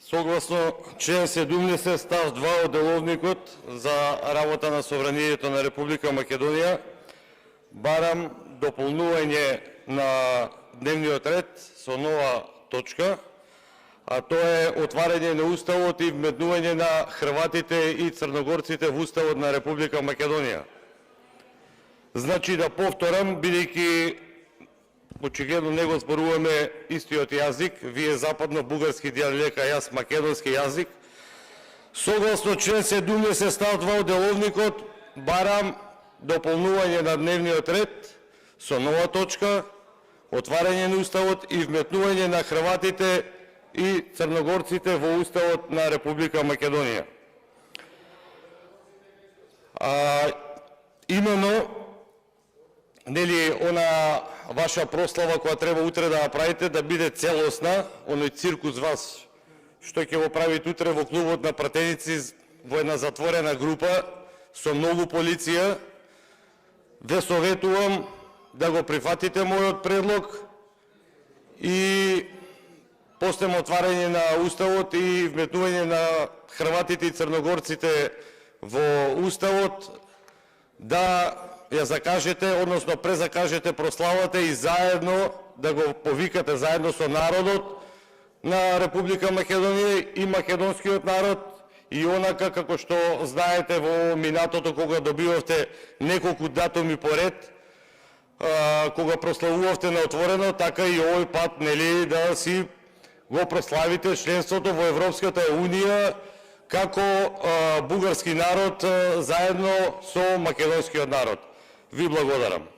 Согласно член 70 став 2 од Деловникот за работа на Собранието на Република Македонија, барам дополнување на дневниот ред со нова точка, а тоа е отварање на Уставот и вметнување на Хрватите и Црногорците во Уставот на Република Македонија. Значи да повторам, бидејќи очигледно не го зборуваме истиот јазик, вие западно-бугарски дијалект, а јас македонски јазик. Согласно член 70 став 2 од Деловникот, барам дополнување на дневниот ред со нова точка, отварање на Уставот и вметнување на Хрватите и Црногорците во Уставот на Република Македонија. Именно, нели, она ваша прослава која треба утре да направите, да биде целосна, оној циркус вас, што ќе го правите утре во клубот на пратеници во една затворена група, со многу полиција, ве советувам да го прифатите мојот предлог и после отварање на Уставот и вметнување на Хрватите и Црногорците во Уставот, да ја закажете, односно презакажете прославата и заедно да го повикате заедно со народот на Република Македонија и македонскиот народ, и онака како што знаете во минатото кога добивавте неколку датуми поред, кога прославувавте на отворено, така и овој пат, нели, да си го прославите членството во Европската Унија како бугарски народ заедно со македонскиот народ. Ви благодарам.